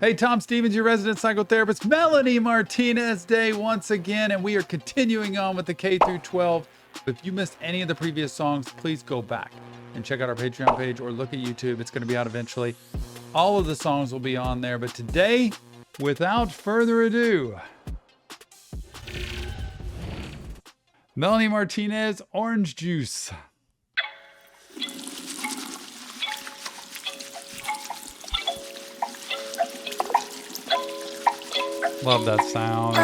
Hey, Tom Stevens, your resident psychotherapist. Melanie Martinez Day once again, and we are continuing on with the K through 12. If you missed any of the previous songs, please go back and check out our Patreon page or look at YouTube. It's going to be out eventually. All of the songs will be on there, but today, without further ado, Melanie Martinez, Orange Juice. Love that sound.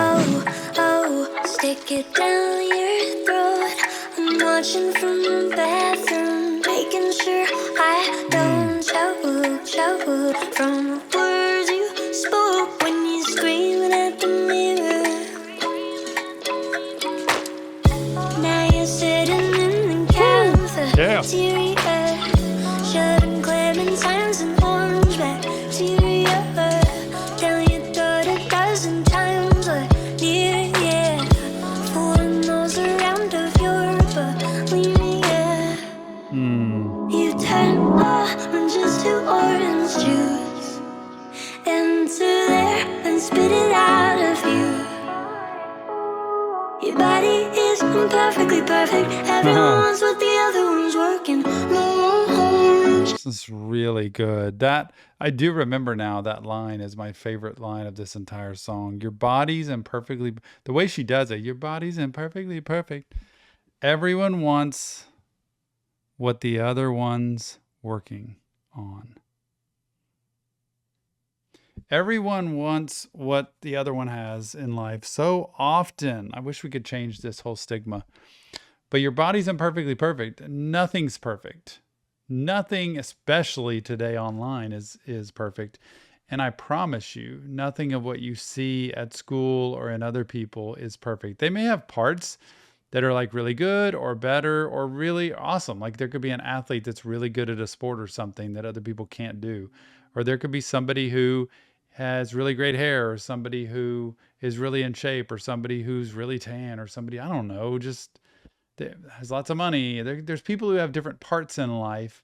Oh, stick it down your throat. I'm watching from the bathroom, making sure I don't choke from the words you spoke when you screaming at the mirror. Now you're sitting in the cafeteria, shoving clementines and orange bacteria down your throat a dozen times or near, yeah. Fooling those around of your bulimia. You turn oranges to orange juice, into there and spit it out of you. Your body is imperfectly perfect. Everyone's what the other one's working. This is really good. That I do remember now. That line is my favorite line of this entire song. Your body's imperfectly, the way she does it, your body's imperfectly perfect. Everyone wants what the other one's working on. Everyone wants what the other one has in life so often. I wish we could change this whole stigma. But your body's imperfectly perfect. Nothing's perfect. Nothing, especially today online, is perfect. And I promise you, nothing of what you see at school or in other people is perfect. They may have parts that are like really good or better or really awesome. Like there could be an athlete that's really good at a sport or something that other people can't do. Or there could be somebody who has really great hair, or somebody who is really in shape, or somebody who's really tan, or somebody, I don't know, just has lots of money. There's people who have different parts in life,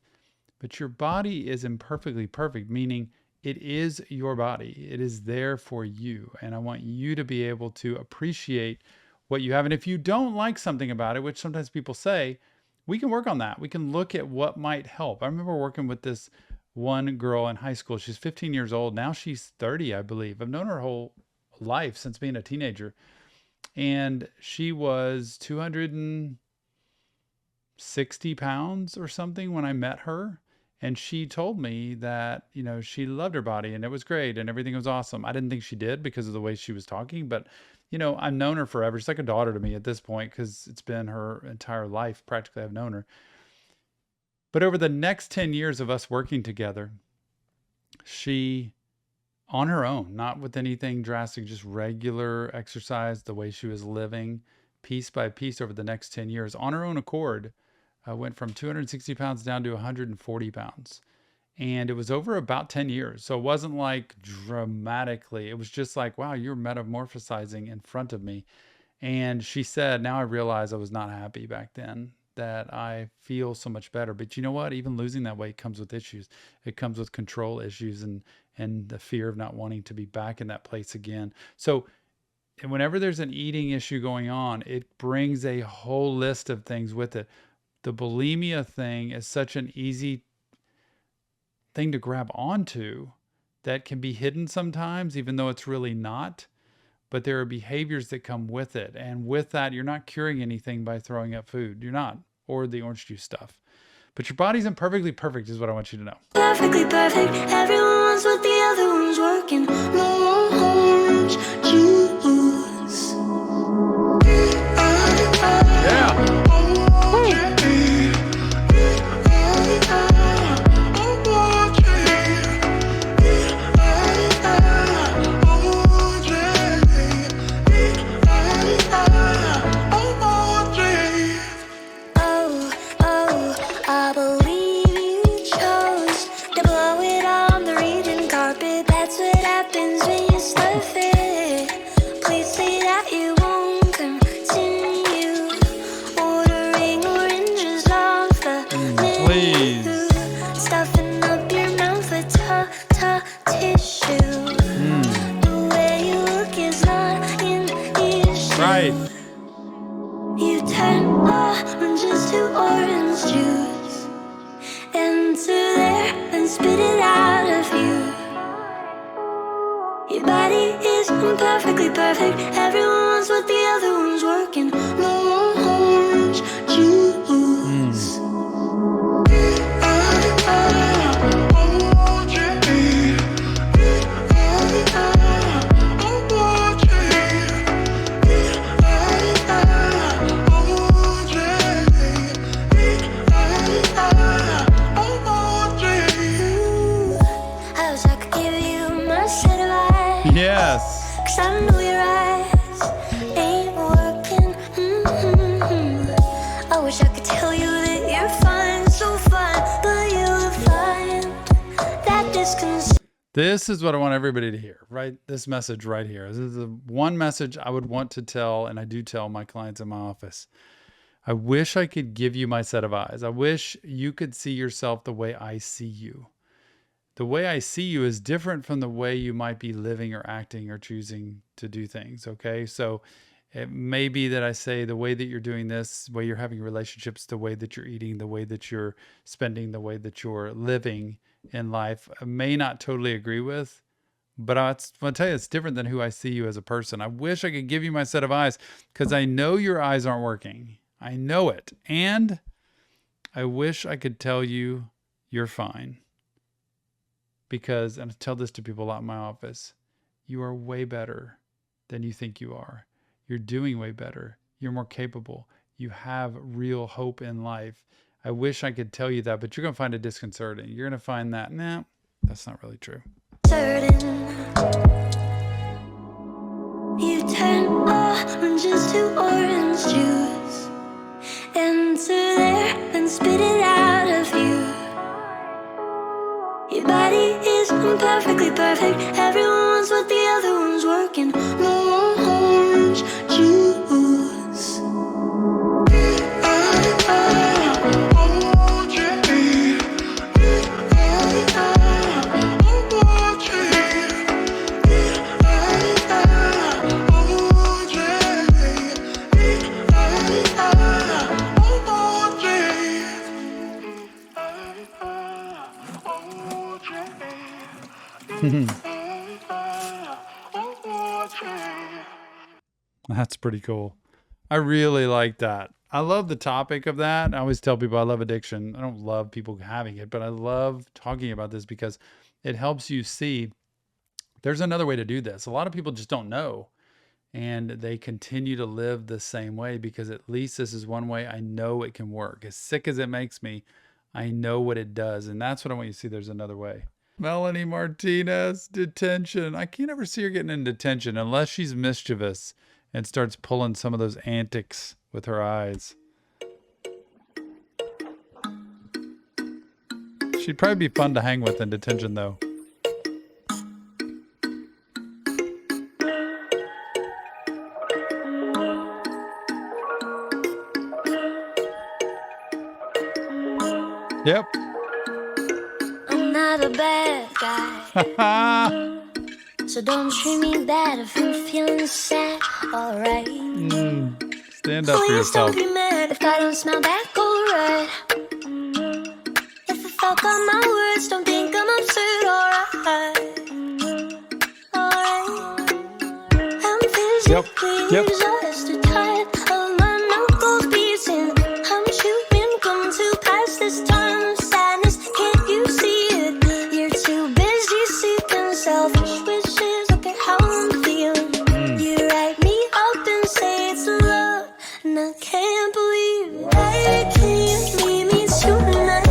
but your body is imperfectly perfect, meaning it is your body. It is there for you. And I want you to be able to appreciate what you have. And if you don't like something about it, which sometimes people say, we can work on that. We can look at what might help. I remember working with this one girl in high school. She's 15 years old. Now she's 30, I believe. I've known her whole life since being a teenager. And she was 260 pounds or something when I met her. And she told me that, you know, she loved her body and it was great and everything was awesome. I didn't think she did because of the way she was talking, but, you know, I've known her forever. She's like a daughter to me at this point because it's been her entire life. Practically, I've known her. But over the next 10 years of us working together, she, on her own, not with anything drastic, just regular exercise, the way she was living, piece by piece over the next 10 years, on her own accord, went from 260 pounds down to 140 pounds. And it was over about 10 years. So it wasn't like dramatically. It was just like, wow, you're metamorphosizing in front of me. And she said, now I realize I was not happy back then, that I feel so much better. But you know what? Even losing that weight comes with issues. It comes with control issues and the fear of not wanting to be back in that place again. So whenever there's an eating issue going on, it brings a whole list of things with it. The bulimia thing is such an easy thing to grab onto that can be hidden sometimes, even though it's really not. But there are behaviors that come with it. And with that, you're not curing anything by throwing up food. You're not. Or the orange juice stuff. But your body's imperfectly perfect is what I want you to know. Perfectly perfect. Everyone's what the other one's working. Orange juice. Yeah. That's what happens when you stuff it. right. You turn oranges to orange juice, enter there and spit it out of you. Your body is perfectly perfect. Everyone wants what the other one's working. No orange juice. I wish I could give you my set of eyes. Yes. 'Cause I know your eyes ain't working. I wish I could tell you that you're fine, so fine, but you'll find that disconcerting. This is what I want everybody to hear, right? This message right here. This is the one message I would want to tell, and I do tell my clients in my office. I wish I could give you my set of eyes. I wish you could see yourself the way I see you. The way I see you is different from the way you might be living or acting or choosing to do things, okay? So it may be that I say the way that you're doing this, the way you're having relationships, the way that you're eating, the way that you're spending, the way that you're living in life, I may not totally agree with, but I'll tell you, it's different than who I see you as a person. I wish I could give you my set of eyes because I know your eyes aren't working. I know it. And I wish I could tell you you're fine. Because, and I tell this to people a lot in my office, you are way better than you think you are. You're doing way better. You're more capable. You have real hope in life. I wish I could tell you that, but you're going to find it disconcerting. You're going to find that, nah, that's not really true. Certain. You turn oranges to orange juice, enter there and spit it out of you. Your body is perfectly perfect. Everyone wants what the other one's working. No orange juice. That's pretty cool. I really like that. I love the topic of that. I always tell people I love addiction. I don't love people having it, but I love talking about this because it helps you see there's another way to do this. A lot of people just don't know, and they continue to live the same way because at least this is one way I know it can work. As sick as it makes me, I know what it does, and that's what I want you to see. There's another way. Melanie Martinez, detention. I can't ever see her getting in detention unless she's mischievous and starts pulling some of those antics with her eyes. She'd probably be fun to hang with in detention, though. Yep. I'm not a bad guy. So don't treat me bad if I'm feeling sad, alright. Stand up for Please yourself. don't be mad if I don't smell back alright. If I fuck up my words, don't think I'm absurd, alright. I'm physically exhausted, tired of my knuckles beating. I'm chewing gum to pass this time of sadness. Can't you see it? You're too busy seeking selfish wishes. Look at how I'm feeling. You write me up and say it's love, and I can't believe it. Why can't you leave me tonight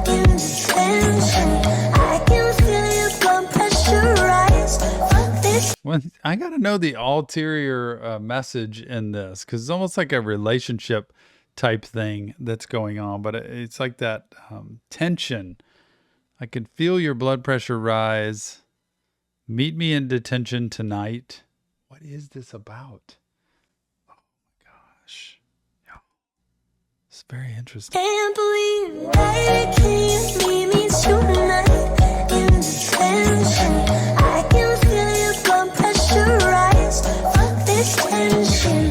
in detention? I can feel your blood pressure rise. Fuck this. When I got to know the ulterior message in this, because it's almost like a relationship type thing that's going on, but it's like that tension. I can feel your blood pressure rise. Meet me in detention tonight. What is this about? Oh my gosh. Yeah. It's very interesting. Can't believe it. Why can't you leave me tonight in detention? I can feel your blood pressure rise. Fuck this tension.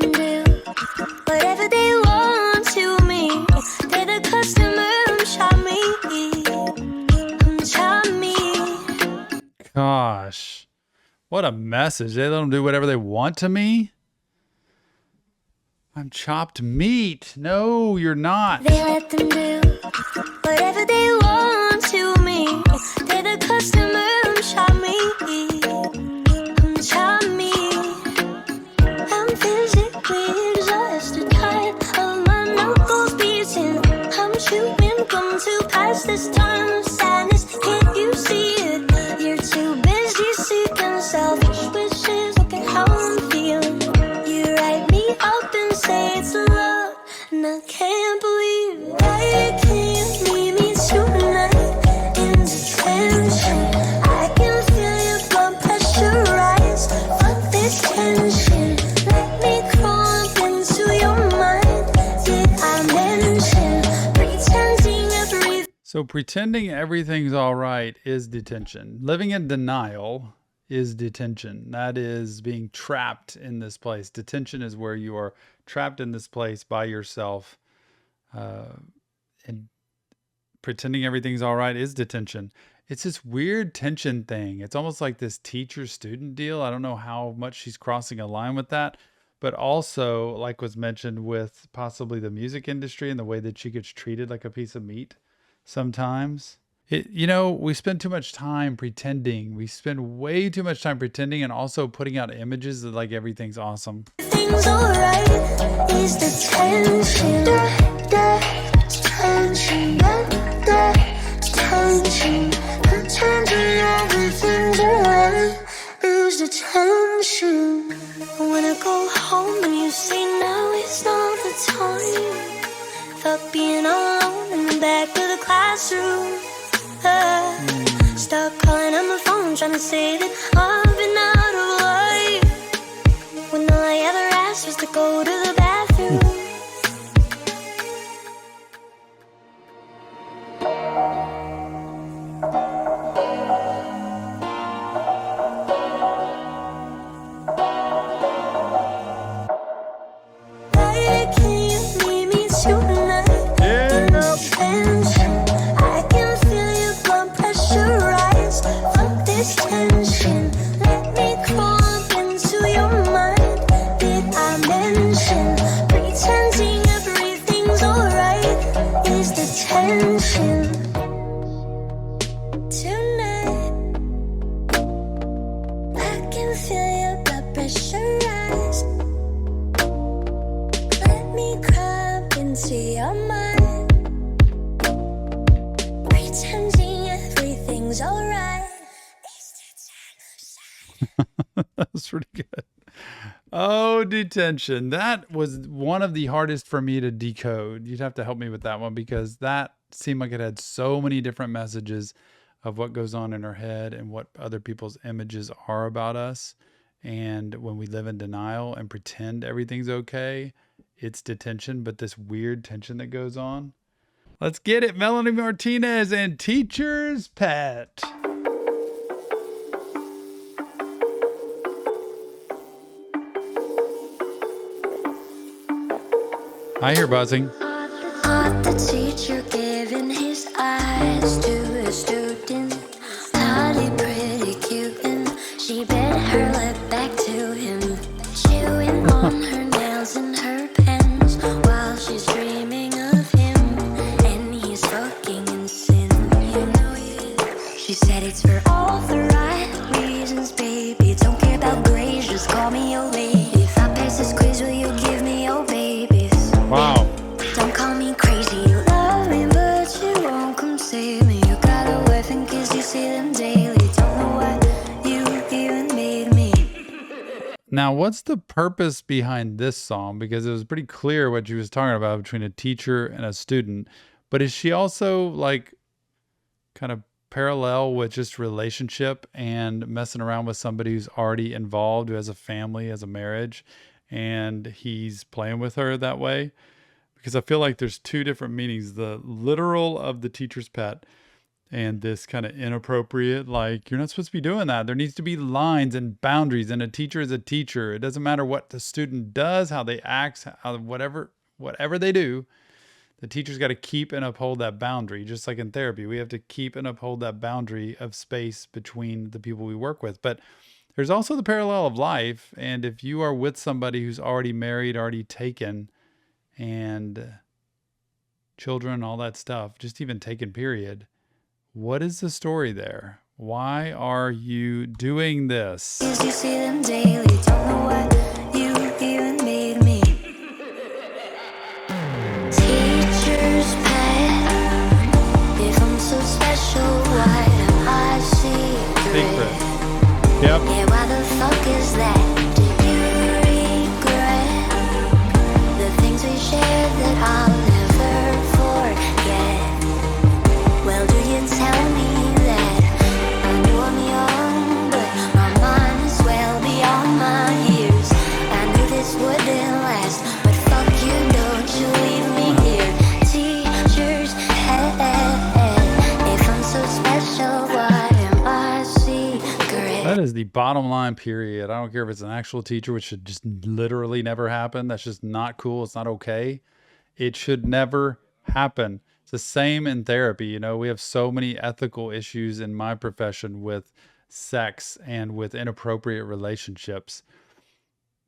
them do whatever they want to me. They're the customer, I'm me. Gosh, what a message. They let them do whatever they want to me? I'm chopped meat. No, you're not. They let them do whatever they want to me. They're the customer, I'm me. I'm physically exhausted, tired of my knuckles beating. I'm chewing gum to pass this time of sadness. Can't you see it? You're too busy seeking selfish wishes. Look at how I'm feeling. You write me up and say it's love, and I can't believe it. Why can't leave me tonight in detention? I can feel your blood pressure rise. Fuck this tension. Let me crawl up into your mind. Did I mention pretending everything? So pretending everything's all right is detention. Living in denial is detention. That is being trapped in this place. Detention is where you are trapped in this place by yourself. And pretending everything's all right is detention. It's this weird tension thing. It's almost like this teacher-student deal. I don't know how much she's crossing a line with that. But also, like was mentioned with possibly the music industry and the way that she gets treated like a piece of meat sometimes. We spend too much time pretending. We spend way too much time pretending and also putting out images that like everything's awesome. Everything's alright. Is the tension? Tension. Tension. Pretending everything's alright. Is the tension? I wanna go home and you say now is not the time. Fuck being alone in the back of the classroom. Stop calling on my phone, trying to say that I've been out of life, when all I ever asked was to go to the bathroom. Why can't you leave me tonight in detention? I can feel your blood pressure rise. Fuck this tension. Let me crawl up into your mind. Did I mention pretending everything's alright? Is the tension tonight? I can feel your blood pressure rise. Let me crawl up into your mind. Pretending everything's alright. That was pretty good. Oh, detention. That was one of the hardest for me to decode. You'd have to help me with that one because that seemed like it had so many different messages of what goes on in our head and what other people's images are about us. And when we live in denial and pretend everything's okay, it's detention, but this weird tension that goes on. Let's get it. Melanie Martinez and Teacher's Pet. I hear buzzing. Not the teacher giving his eyes to a student. Naughty, pretty cute, and she bit her lip back to him. Chewing on her nails and her pens while she's dreaming of him. And he's fucking in sin, you know it. She said it's for all the right reasons, baby. Don't care about grades, just call me your lady. If I pass this quiz, will you give me your babies? Wow. Don't call me crazy, you love me, but you won't come save me. You got a wife and kids, you see them daily. Don't know why you even made me. Now, what's the purpose behind this song? Because it was pretty clear what she was talking about between a teacher and a student. But is she also like kind of parallel with just relationship and messing around with somebody who's already involved, who has a family, has a marriage, and he's playing with her that way? Because I feel like there's two different meanings. The literal of the teacher's pet and this kind of inappropriate, like, you're not supposed to be doing that. There needs to be lines and boundaries, and a teacher is a teacher. It doesn't matter what the student does, how they act, whatever they do. The teacher's got to keep and uphold that boundary. Just like in therapy, we have to keep and uphold that boundary of space between the people we work with. But there's also the parallel of life. And if you are with somebody who's already married, already taken, and children, all that stuff, just even taken, period, what is the story there? Why are you doing this? You see them daily, don't know what you even made me. Teacher's pet, if I'm so special, why am I secret? Yep. Yeah, why the fuck is that? Do you regret the things we shared that I'll never forget? Well, do you tell me that I knew I'm young, but my mind is well beyond my years? I knew this wouldn't last, but fuck you, don't you leave me here. Teacher's head, if I'm so special, why am I secret? That is the bottom line, period. I don't care if it's an actual teacher, which should just literally never happen. That's just not cool. It's not okay. It should never happen. It's the same in therapy. You know, we have so many ethical issues in my profession with sex and with inappropriate relationships.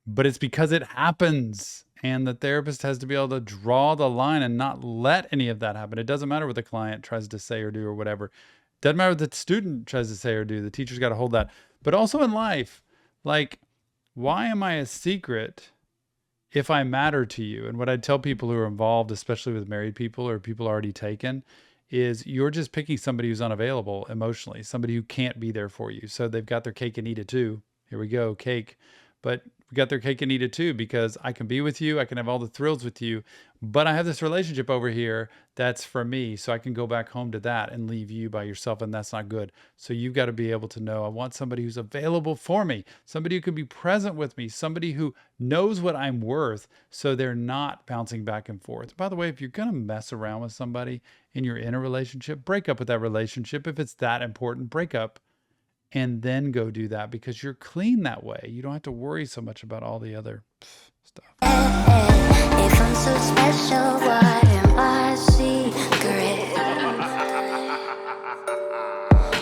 But it's because it happens. And the therapist has to be able to draw the line and not let any of that happen. It doesn't matter what the client tries to say or do or whatever. Doesn't matter what the student tries to say or do. The teacher's got to hold that. But also in life, like, why am I a secret if I matter to you? And what I tell people who are involved, especially with married people or people already taken, is you're just picking somebody who's unavailable emotionally, somebody who can't be there for you. So they've got their cake and eat it too. Here we go, cake. But we got their cake and eat it too, because I can be with you, I can have all the thrills with you, but I have this relationship over here that's for me, so I can go back home to that and leave you by yourself, and that's not good. So you've got to be able to know, I want somebody who's available for me, somebody who can be present with me, somebody who knows what I'm worth, so they're not bouncing back and forth. By the way, if you're going to mess around with somebody and you're in a relationship, break up with that relationship. If it's that important, break up. And then go do that, because you're clean that way. You don't have to worry so much about all the other stuff. If I'm so special, why am I secret?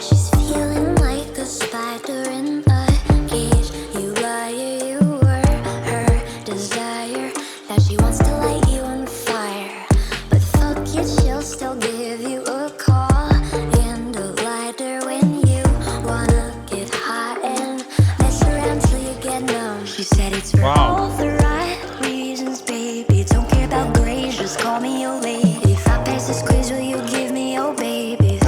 She's feeling like a spider in a cage. You liar, you were her desire. Now she wants to light you on fire, but fuck it, she'll still give you a call and a lighter when you wanna get hot and mess around till you get numb. She said it's for all the right reasons, baby. Don't care about grades, just call me your lady. If I pass this quiz, will you give me your baby?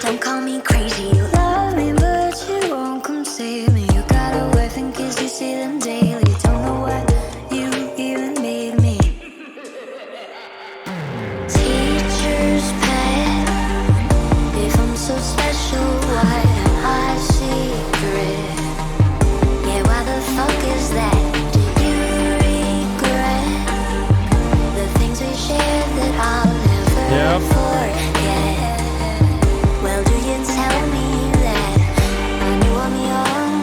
Don't call me crazy, you love me, but you won't come save me. You got a wife and kids, you see them daily. Don't know what you even made me. Teacher's pet, if I'm so special, why am I secret? Yeah, why the fuck is that? Do you regret the things we shared that I'll never forget? Well, do you tell me that I knew I'm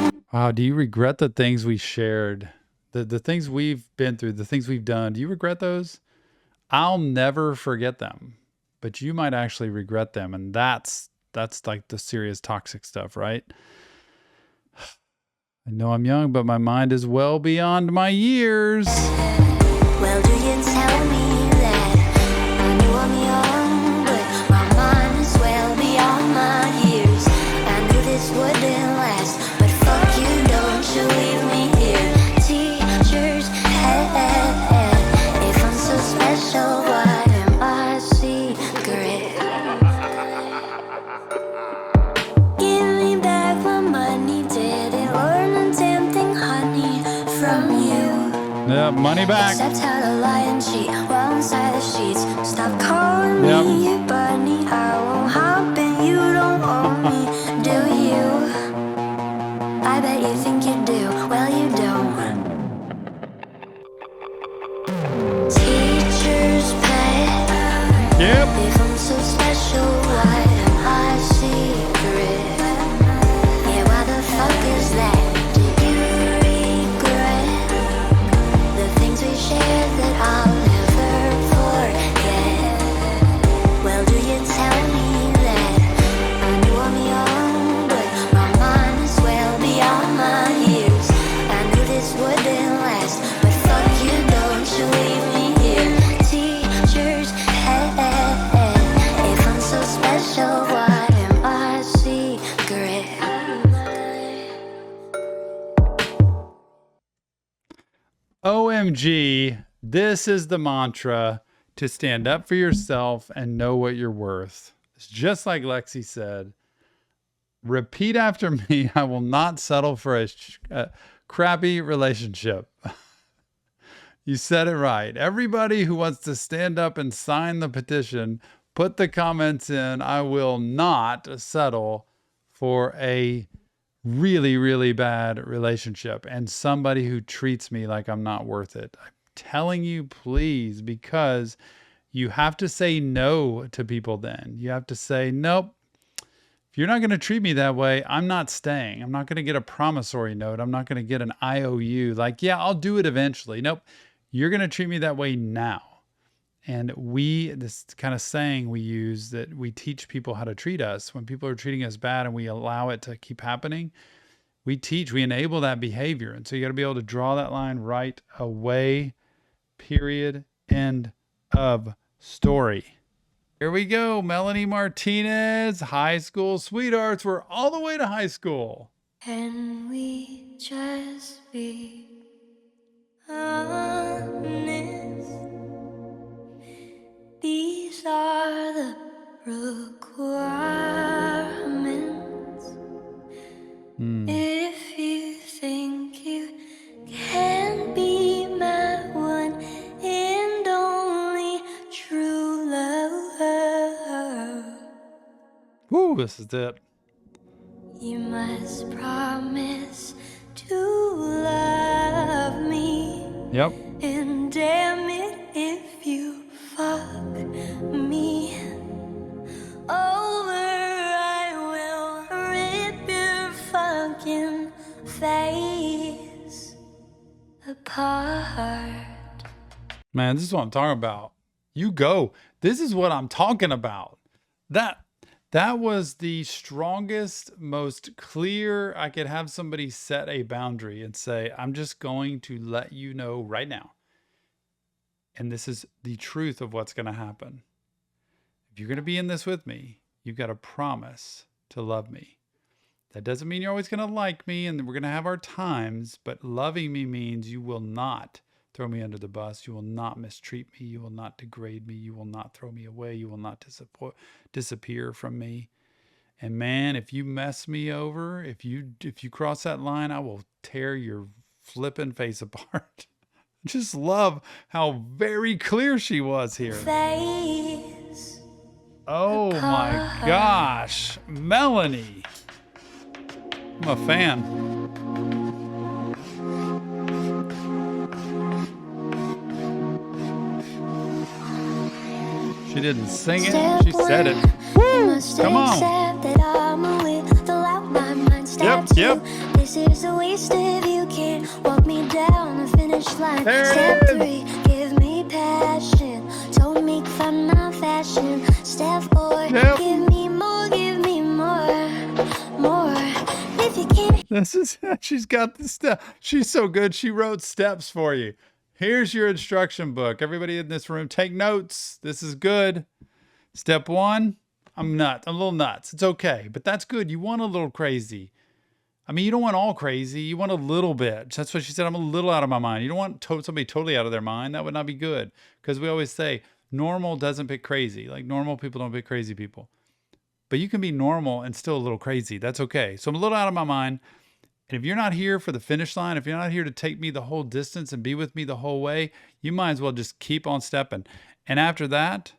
young? Wow, do you regret the things we shared? The things we've been through, the things we've done, do you regret those? I'll never forget them, but you might actually regret them. And that's like the serious toxic stuff, right? I know I'm young, but my mind is well beyond my years. Well, do you tell me that I knew I'm young, but my mind is well beyond my years? I knew this wouldn't last, but fuck you, don't you leave me here. Teacher's head, if I'm so special, why am I secret? Give me back my money, didn't learn a damn thing, honey, from you. Yeah, money back. Except how to lie and cheat while inside the sheets. Stop calling me your bunny. I won't hop in, you don't own me, do you? I bet you think you do, well you don't. Teacher's pet, if I'm so special, why OMG, this is the mantra to stand up for yourself and know what you're worth. It's just like Lexi said. Repeat after me. I will not settle for a crappy relationship. You said it right. Everybody who wants to stand up and sign the petition, put the comments in. I will not settle for a really, really bad relationship and somebody who treats me like I'm not worth it. I'm telling you, please, because you have to say no to people then. You have to say, nope, if you're not going to treat me that way, I'm not staying. I'm not going to get a promissory note. I'm not going to get an IOU. Like, yeah, I'll do it eventually. Nope. You're going to treat me that way now. And this kind of saying we use that we teach people how to treat us. When people are treating us bad and we allow it to keep happening, we enable that behavior. And so you got to be able to draw that line right away, period, end of story. Here we go. Melanie Martinez, high school sweethearts. We're all the way to high school. Can we just be honest? These are the requirements. If you think you can be my one and only true love, Woo, this is it. you must promise to love me. Yep. And damn it if you fuck me over, I will rip your fucking face apart. Man, this is what I'm talking about. You go. This is what I'm talking about. That was the strongest, most clear. I could have somebody set a boundary and say, I'm just going to let you know right now. And this is the truth of what's going to happen. If you're going to be in this with me, you've got to promise to love me. That doesn't mean you're always going to like me and we're going to have our times, but loving me means you will not throw me under the bus. You will not mistreat me. You will not degrade me. You will not throw me away. You will not disappear from me. And man, if you mess me over, if you cross that line, I will tear your flipping face apart. Just love how very clear she was here. Face Oh my gosh, Melanie. I'm a fan. She didn't sing it, she said it. Woo! Come on. Yep. This is a waste if you can't walk me down the finish line. Step 3, give me passion. Don't make fun of fashion. Step 4, give me more, more. If you can't. She's got the step. She's so good. She wrote steps for you. Here's your instruction book. Everybody in this room, take notes. This is good. Step 1, I'm nuts. I'm a little nuts. It's okay, but that's good. You want a little crazy. I mean, you don't want all crazy. You want a little bit. That's what she said. I'm a little out of my mind. You don't want somebody totally out of their mind. That would not be good. Because we always say normal doesn't pick crazy. Like normal people don't pick crazy people. But you can be normal and still a little crazy. That's okay. So I'm a little out of my mind. And if you're not here for the finish line, if you're not here to take me the whole distance and be with me the whole way, you might as well just keep on stepping. And after that,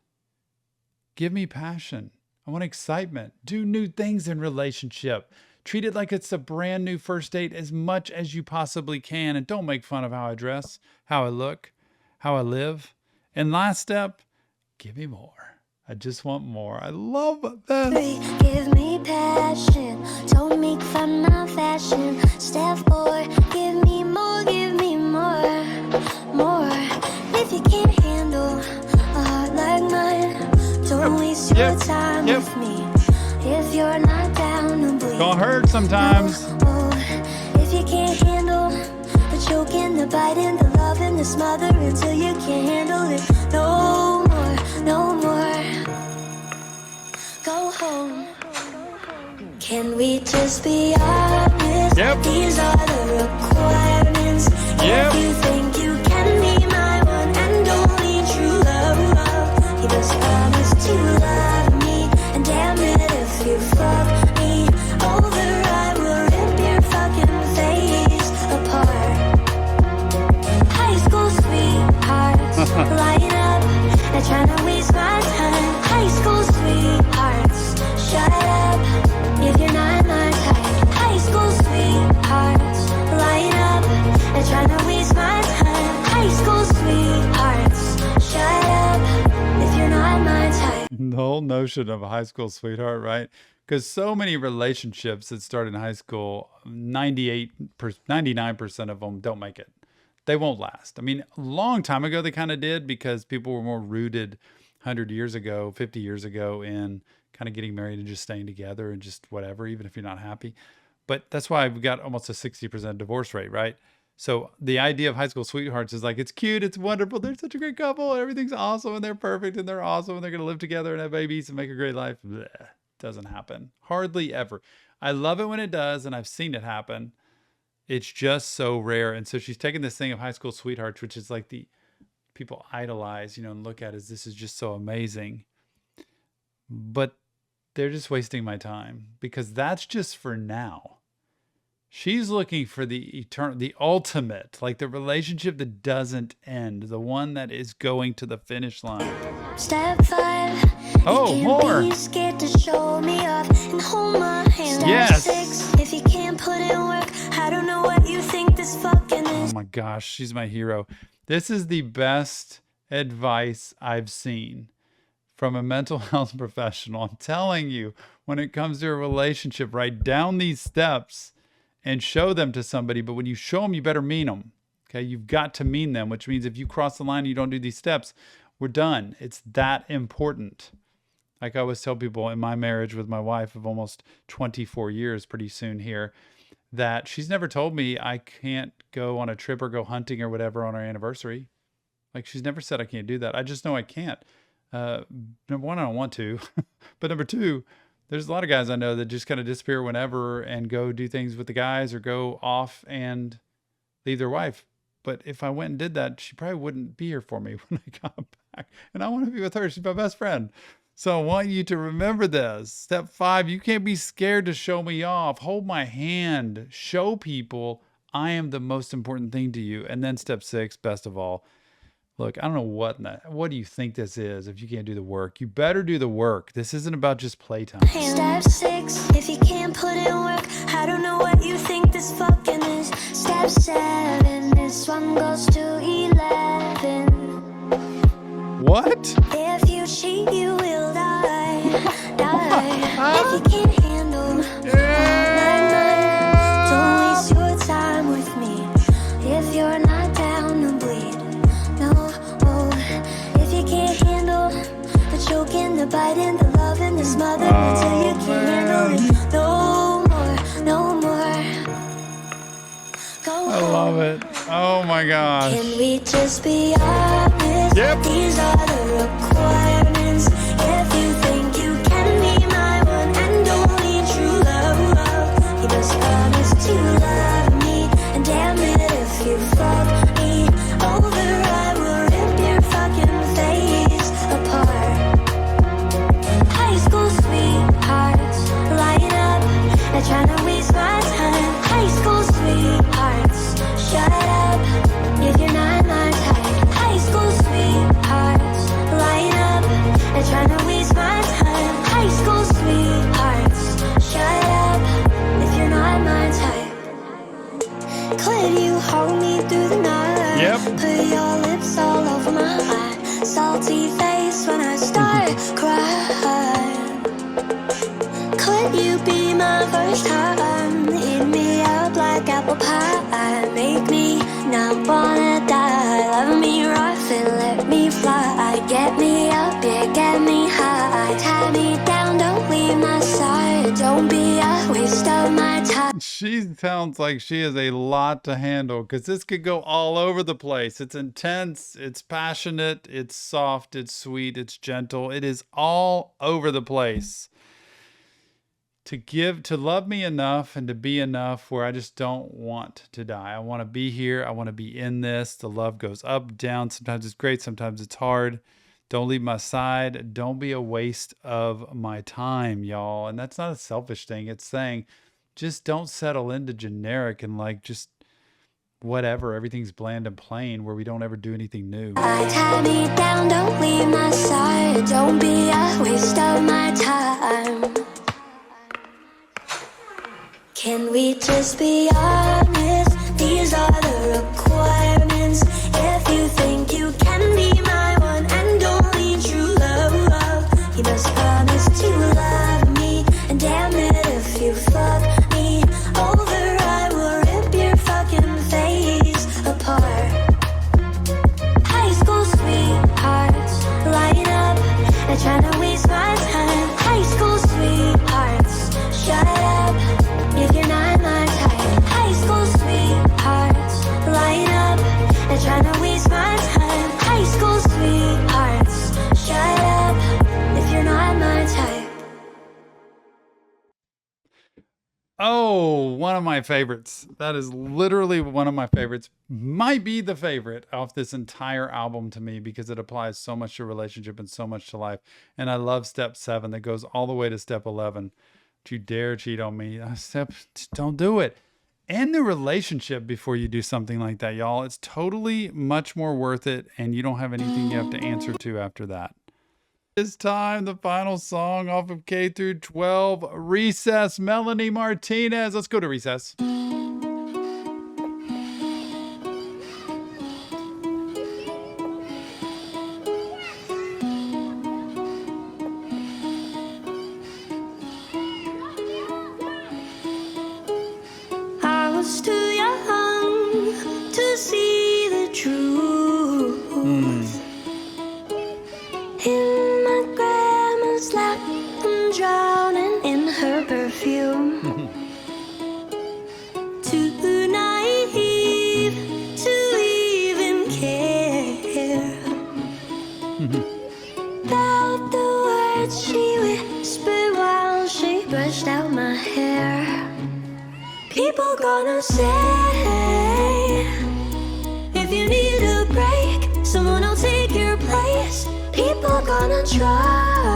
give me passion. I want excitement. Do new things in relationship. Treat it like it's a brand new first date as much as you possibly can. And don't make fun of how I dress, how I look, how I live. And last step, give me more. I just want more. I love this. Give me passion. Don't make fun of fashion. Step 4, give me more, more. If you can't handle a heart like mine, don't waste your time with me. If you're not down to bleed, gonna hurt sometimes. If you can't handle the choking, the biting, the loving, the smother until you can't handle it no more. Go home. Can we just be honest? Yep. These are the requirements. Yep. If you think you The whole notion of a high school sweetheart, right? Because so many relationships that start in high school, 99% of them don't make it. They won't last. I mean, a long time ago, they kind of did because people were more rooted 100 years ago, 50 years ago in kind of getting married and just staying together and just whatever, even if you're not happy. But that's why we've got almost a 60% divorce rate, right? So the idea of high school sweethearts is like, it's cute, it's wonderful, they're such a great couple, everything's awesome, and they're perfect, and they're awesome, and they're going to live together and have babies and make a great life. Blech. Doesn't happen. Hardly ever. I love it when it does, and I've seen it happen. It's just so rare. And so she's taken this thing of high school sweethearts, which is like the people idolize, and look at as this is just so amazing. But they're just wasting my time because that's just for now. She's looking for the eternal, the ultimate, like the relationship that doesn't end, the one that is going to the finish line. Step 5. Oh, more. Be scared to show me off and hold my hand. Step Yes. 6. If you can't put in work, I don't know what you think this fucking is. Oh my gosh, she's my hero. This is the best advice I've seen from a mental health professional. I'm telling you, when it comes to a relationship, write down these steps and show them to somebody. But when you show them, you better mean them. Okay, you've got to mean them, which means if you cross the line and you don't do these steps, we're done. It's that important. Like I always tell people in my marriage with my wife of almost 24 years, pretty soon here, that she's never told me I can't go on a trip or go hunting or whatever on our anniversary. Like she's never said I can't do that. I just know I can't. Number one, I don't want to. But number two, there's a lot of guys I know that just kind of disappear whenever and go do things with the guys or go off and leave their wife. But if I went and did that, she probably wouldn't be here for me when I got back. And I want to be with her. She's my best friend. So I want you to remember this. Step 5, you can't be scared to show me off. Hold my hand. Show people I am the most important thing to you. And then step 6, best of all, look, I don't know what do you think this is if you can't do the work? You better do the work. This isn't about just playtime. Step 6, if you can't put in work, I don't know what you think this fucking is. Step 7, this one goes to 11. What? If you cheat, you will die. If you can't handle don't waste your time with me. If you're not down to bleed, no. If you can't handle the choking, the biting, the loving, the smothering until you can't handle it, no more. Go I love it. Oh my gosh. Can we just be honest? Yep. These are the requirements. If you think you can be my one and only true love, you must promise to love me. And damn it, if you fuck me over, I will rip your fucking face apart. High school sweethearts, line up. They're trying to waste my time. High school sweethearts, shut up if you're not my type. High school sweethearts, line up. They're trying to waste my time. High school sweethearts, shut up if you're not my type. Could you hold me through the night? Yep. Put your lips all over my eye. Salty face when I start crying. Could you be my first time? Eat me up like apple pie. Make me not wanna die. Love me rough and let me fly. Get me up, yeah, get me high. Tie me down, don't leave my side. Don't be a waste of my time. She sounds like she has a lot to handle because this could go all over the place. It's intense, it's passionate, it's soft, it's sweet, it's gentle. It is all over the place. To love me enough and to be enough where I just don't want to die. I want to be here. I want to be in this. The love goes up, down. Sometimes it's great. Sometimes it's hard. Don't leave my side. Don't be a waste of my time, y'all. And that's not a selfish thing. It's saying just don't settle into generic and like just whatever. Everything's bland and plain where we don't ever do anything new. Tie me down, don't leave my side. Don't be a waste of my time. Can we just be honest? These are the requirements. If you think you can be my one and only true love, you Oh, one of my favorites. That is literally one of my favorites. Might be the favorite off this entire album to me because it applies so much to relationship and so much to life. And I love step 7 that goes all the way to step 11. Don't you dare cheat on me. Don't do it. End the relationship before you do something like that, y'all. It's totally much more worth it, and you don't have anything you have to answer to after that. This time, the final song off of K through 12, Recess, Melanie Martinez. Let's go to Recess. I was too young to see the truth. In my grandma's lap, I'm drowning in her perfume. Too naive to even care about the words she whispered while she brushed out my hair. People gonna say, if you need a break, someone will take your place. People gonna try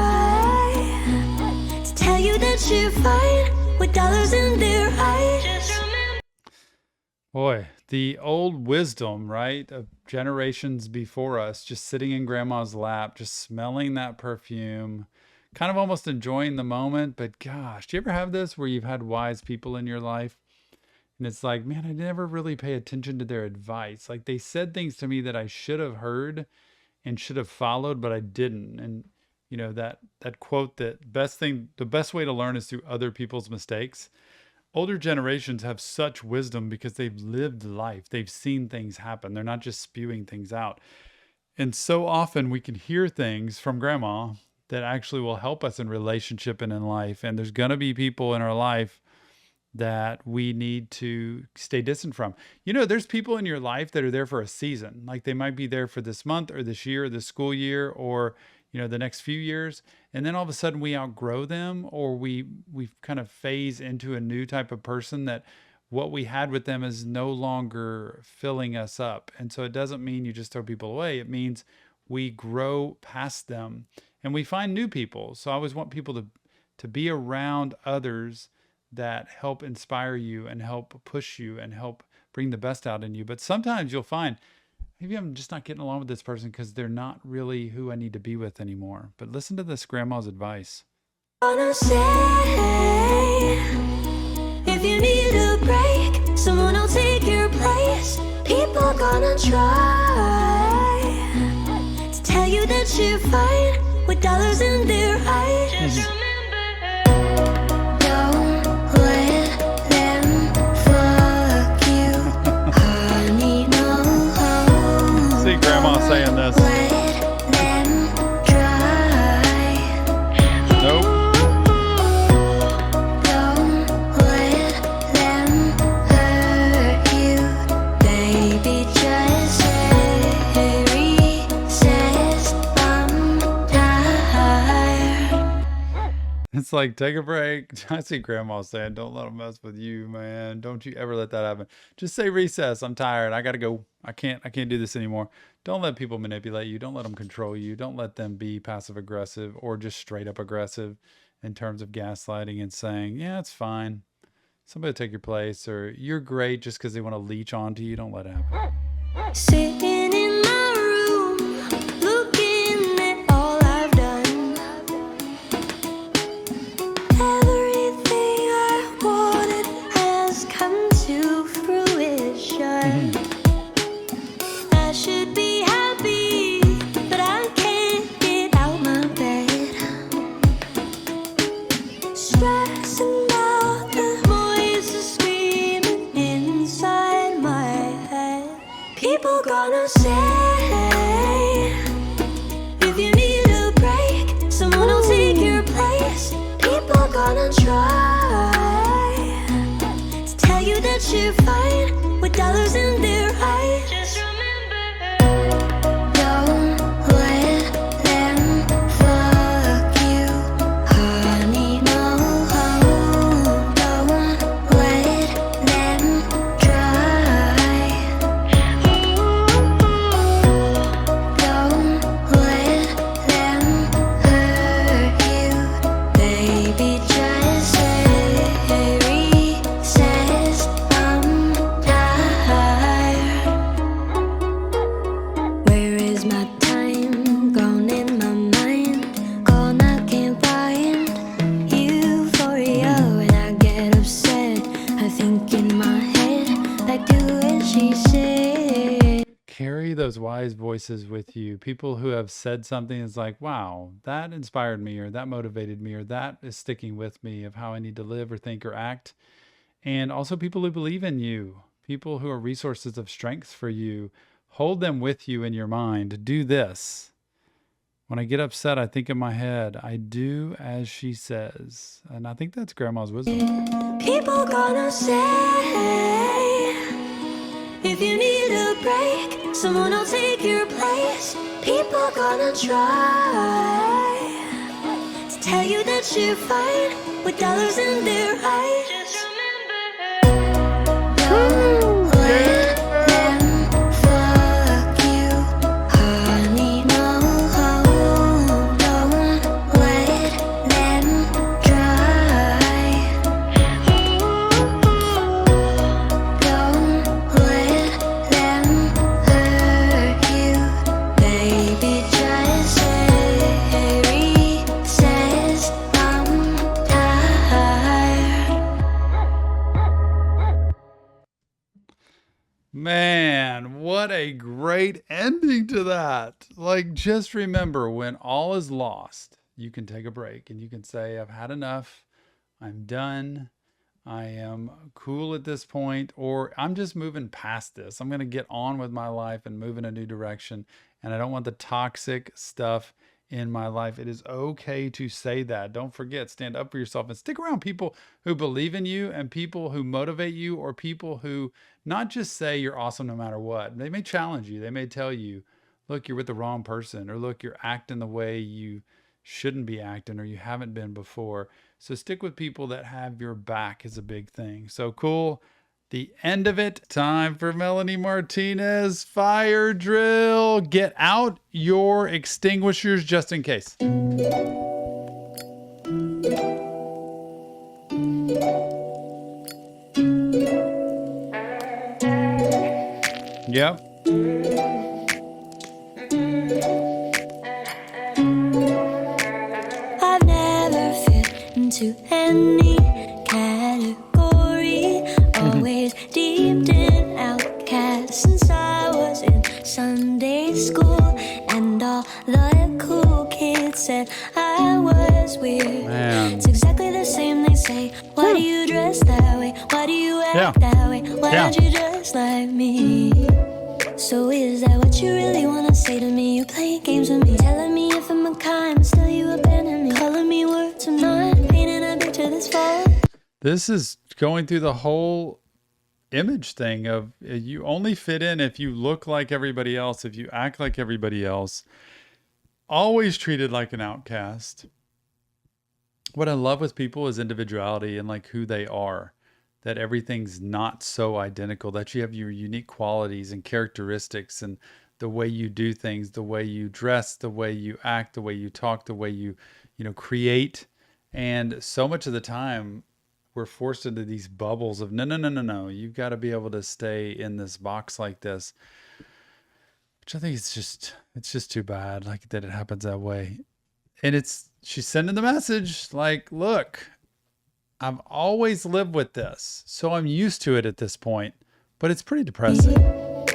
to tell you that you're fine with dollars in their eyes. Boy, the old wisdom, right, of generations before us, just sitting in grandma's lap, just smelling that perfume, kind of almost enjoying the moment. But gosh, do you ever have this where you've had wise people in your life? And it's like, man, I never really pay attention to their advice. Like they said things to me that I should have heard and should have followed, but I didn't. And you know, that quote that the best way to learn is through other people's mistakes. Older generations have such wisdom because they've lived life. They've seen things happen. They're not just spewing things out. And so often we can hear things from grandma that actually will help us in relationship and in life. And there's going to be people in our life that we need to stay distant from. You know, there's people in your life that are there for a season. Like they might be there for this month or this year or this school year or, you know, the next few years. And then all of a sudden we outgrow them or we kind of phase into a new type of person that what we had with them is no longer filling us up. And so it doesn't mean you just throw people away. It means we grow past them and we find new people. So I always want people to be around others that help inspire you and help push you and help bring the best out in you. But sometimes you'll find maybe I'm just not getting along with this person because they're not really who I need to be with anymore. But listen to this grandma's advice. Gonna say, if you need a break, someone will take your place. People gonna try to tell you that you're fine with dollars in their eyes. Just remember, don't let them fuck you, honey, no. See grandma saying this. Let them try. Nope. Don't let them hurt you, baby. Just say recess, I'm tired. It's like, take a break. I see grandma saying, don't let them mess with you, man. Don't you ever let that happen. Just say recess. I'm tired. I got to go. I can't do this anymore. Don't let people manipulate you. Don't let them control you. Don't let them be passive aggressive or just straight up aggressive in terms of gaslighting and saying, yeah, it's fine. Somebody will take your place or you're great just because they want to leech onto you. Don't let it happen. Sitting in my room, looking at all I've done. Everything I wanted has come to fruition. I should be happy, but I can't get out my bed. Stressing out the voices screaming inside my head. People gonna say lose my time, gone in my mind, gone I can't find euphoria when I get upset. I think in my head, like do as she said. Carry those wise voices with you. People who have said something is like, wow, that inspired me, or that motivated me, or that is sticking with me of how I need to live or think or act. And also people who believe in you, people who are resources of strength for you. Hold them with you in your mind. Do this. When I get upset, I think in my head, I do as she says. And I think that's grandma's wisdom. People gonna say, if you need a break, someone will take your place. People gonna try to tell you that you're fine with dollars in their eyes. Just remember, don't let them fuck you, honey. No, don't let them try. Don't let them hurt you, baby. Just say recess. I'm tired. Man, what a great ending to that. Like, just remember, when all is lost, you can take a break and you can say, I've had enough. I'm done. I am cool at this point, or I'm just moving past this. I'm going to get on with my life and move in a new direction. And I don't want the toxic stuff in my life. It is okay to say that. Don't forget, stand up for yourself and stick around people who believe in you and people who motivate you, or people who not just say you're awesome no matter what. They may challenge you. They may tell you, look, you're with the wrong person, or look, you're acting the way you shouldn't be acting, or you haven't been before. So stick with people that have your back is a big thing. So cool. The end of it. Time for Melanie Martinez fire drill. Get out your extinguishers just in case. Yep. I've never fit into any category. Always deep in outcast since I was in Sunday school. And all the cool kids said I was weird. Man. It's exactly the same. They say, why do you dress that way? Why do you act that way? Why don't you dress like me? So is that what you really wanna say to me? You playing games with me, telling me if I'm a kind, but still you abandon me, calling me words I'm not, painting a picture that's false. This is going through the whole image thing of you only fit in if you look like everybody else, if you act like everybody else, always treated like an outcast. What I love with people is individuality and like who they are, that everything's not so identical, that you have your unique qualities and characteristics and the way you do things, the way you dress, the way you act, the way you talk, the way you create. And so much of the time we're forced into these bubbles of no. You've got to be able to stay in this box like this, which I think it's just too bad, like that it happens that way. And she's sending the message like, look, I've always lived with this, so I'm used to it at this point, but it's pretty depressing.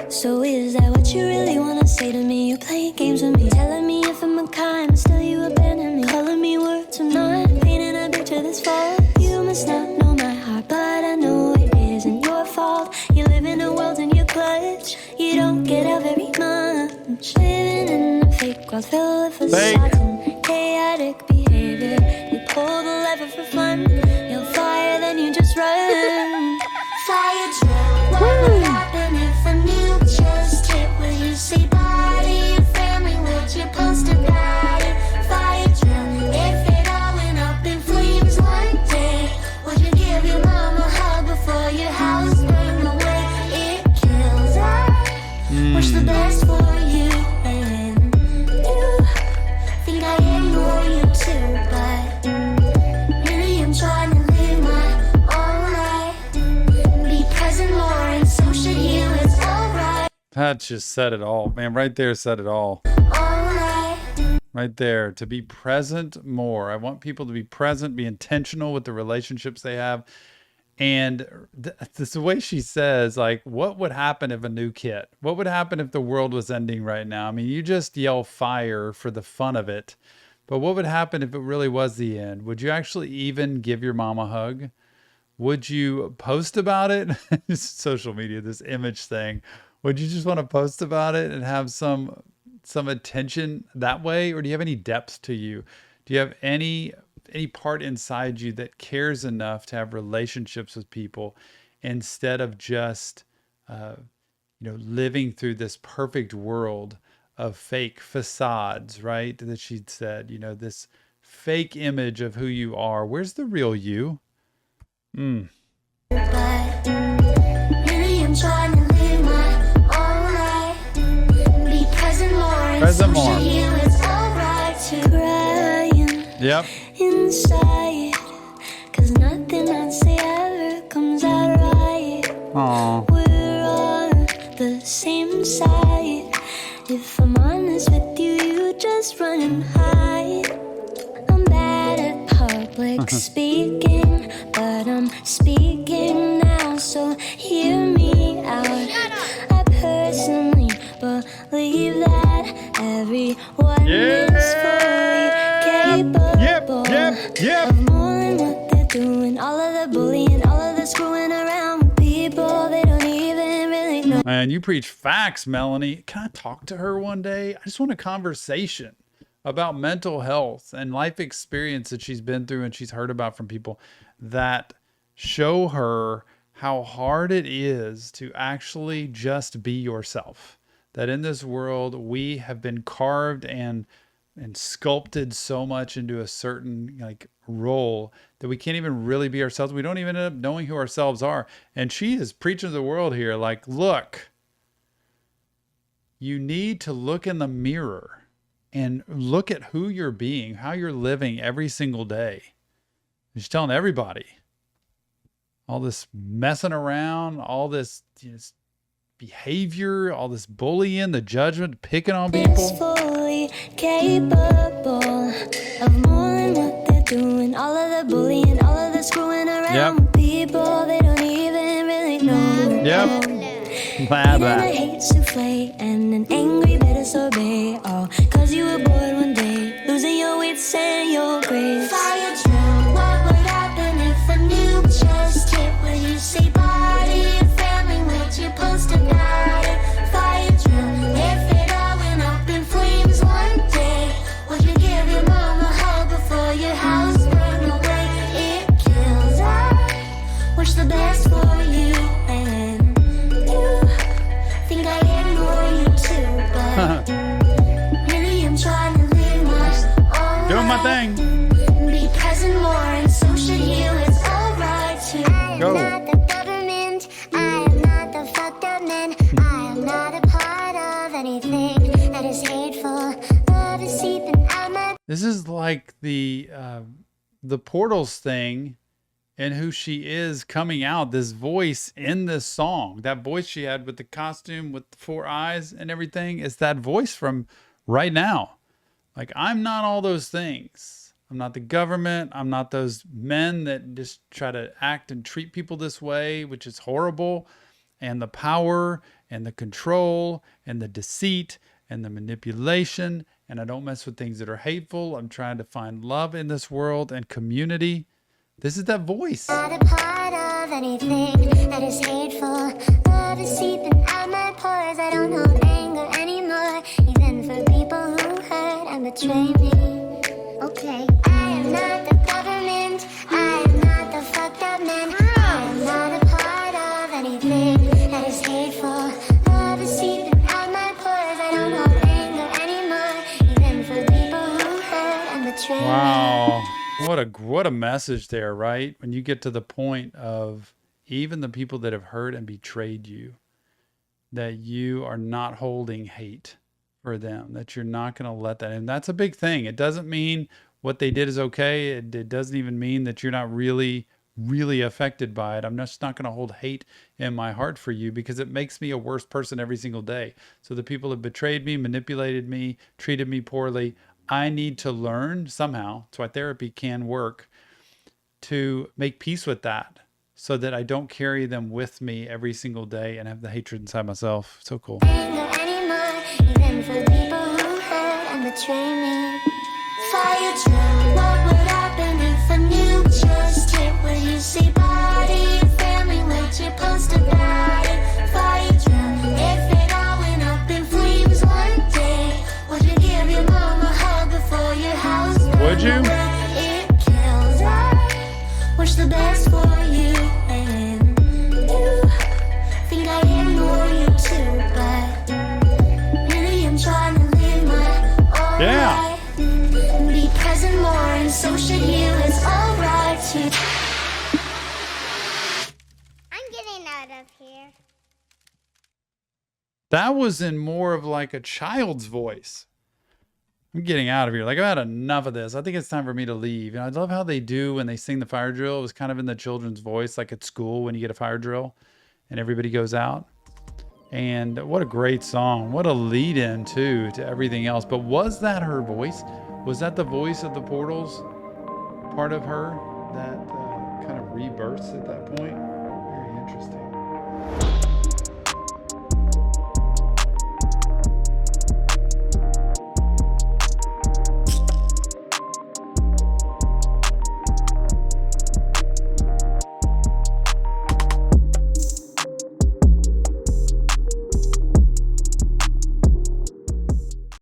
So is that what you really wanna say to me? You playing games with me, telling me if I'm a kind, but still you abandon me, calling me words I'm not, painting a picture that's false. You must not know my heart, but I know it isn't your fault. You live in a world in your clutch, you don't get out very much. Living in a fake world filled with facades and chaotic behavior. You pull the lever for fun, you'll fire, then you just run. Fire drill, what would happen if a nuke just hit? Will you say bye to your family? Would you post about it? Fire drill, if it all went up in flames one day, would you give your mom a hug before your house burned away? It kills her, wish the best for you, and you think I ignore you too, but really I'm trying to live my own life. That just said it all, man. Right there said it all. Alright. Right there. To be present more. I want people to be present, be intentional with the relationships they have. And this the way she says, like, what would happen if a new kid? What would happen if the world was ending right now? I mean, you just yell fire for the fun of it. But what would happen if it really was the end? Would you actually even give your mom a hug? Would you post about it? Social media, this image thing. Would you just want to post about it and have some attention that way? Or do you have any depth to you? Do you have any part inside you that cares enough to have relationships with people instead of just living through this perfect world of fake facades, right? That she said, this fake image of who you are. Where's the real you? But really I'm trying to live my own life. Be present more and Present social more. you it's alright to crying Yep. inside. Cause nothing I say ever comes out right. Aw. We're on the same side. If I'm honest with you, you just run and hide. I'm bad at public speaking, but I'm speaking now, so hear me out. I personally believe that everyone is fully capable of more than what they're doing. All of the bullying, all of the screwing around with people they don't even really know. Man, you preach facts, Melanie. Can I talk to her one day? I just want a conversation about mental health and life experience that she's been through and she's heard about from people that show her how hard it is to actually just be yourself. That in this world, we have been carved and sculpted so much into a certain role that we can't even really be ourselves. We don't even end up knowing who ourselves are. And she is preaching to the world here, like, look, you need to look in the mirror and look at who you're being, how you're living every single day. She's telling everybody all this messing around, all this behavior, all this bullying, the judgment, picking on Is people. fully capable of more than what they're doing. All of the bullying, all of the screwing around with people they don't even really know. Yep. And a hate souffle and an angry bitter sorbet. All cause you were bored one day, losing your wits and your grace. Fire drill, what would happen if a nuke just hit? Would you say bye to your family? Would you post about it? Fire drill, if it all went up in flames one day, would you give your mom a hug before your house burned away? It kills. I wish the best for you, and you think I ignore you too, but really I'm trying to live my own Doing my life. thing. Be present more and so should you, it's alright too. I Go. am not the government, I am not the fucked up man. I am not a part of anything that is hateful. Love is seeping out my This is like the Portals thing and who she is coming out, this voice in this song. That voice she had with the costume, with the 4 eyes and everything, is that voice from right now. Like, I'm not all those things. I'm not the government. I'm not those men that just try to act and treat people this way, which is horrible. And the power and the control and the deceit and the manipulation. And I don't mess with things that are hateful. I'm trying to find love in this world and community. This is that voice. not a part of anything that is hateful. Love is seeping out my pores. I don't hold anger anymore, even for people who hurt and betray me. Okay. I am not the government. I am not the fucked up man. I am not a part of anything that is hateful. Love is seeping out my pores. I don't hold anger anymore, even for people who hurt and betray me. Wow. What a message there, right? When you get to the point of even the people that have hurt and betrayed you, that you are not holding hate for them, that you're not going to let that. And that's a big thing. It doesn't mean what they did is okay. It doesn't even mean that you're not really really affected by it. I'm just not going to hold hate in my heart for you because it makes me a worse person every single day. So the people have betrayed me, manipulated me, treated me poorly. I need to learn somehow. That's why therapy can work, to make peace with that so that I don't carry them with me every single day and have the hatred inside myself. So cool. Even for people who hurt and betray me. Fire truck, what would happen if a nuke just hit where you see body and family wait you post about it? Fire truck, if it all went up in flames one day, would you give your mom a hug before your house burned? Would you? It kills. I wish the best for you, and you think I ignore you too, but really I'm trying to live my own Yeah. life. Be present more, and so should you. It's alright to. I'm getting out of here. That was in more of like a child's voice. I'm getting out of here. Like, I've had enough of this. I think it's time for me to leave. I love how they do when they sing the fire drill. It was kind of in the children's voice, like at school when you get a fire drill and everybody goes out. And what a great song. What a lead in too to everything else. But was that her voice? Was that the voice of the portals part of her that kind of rebirths at that point? Very interesting.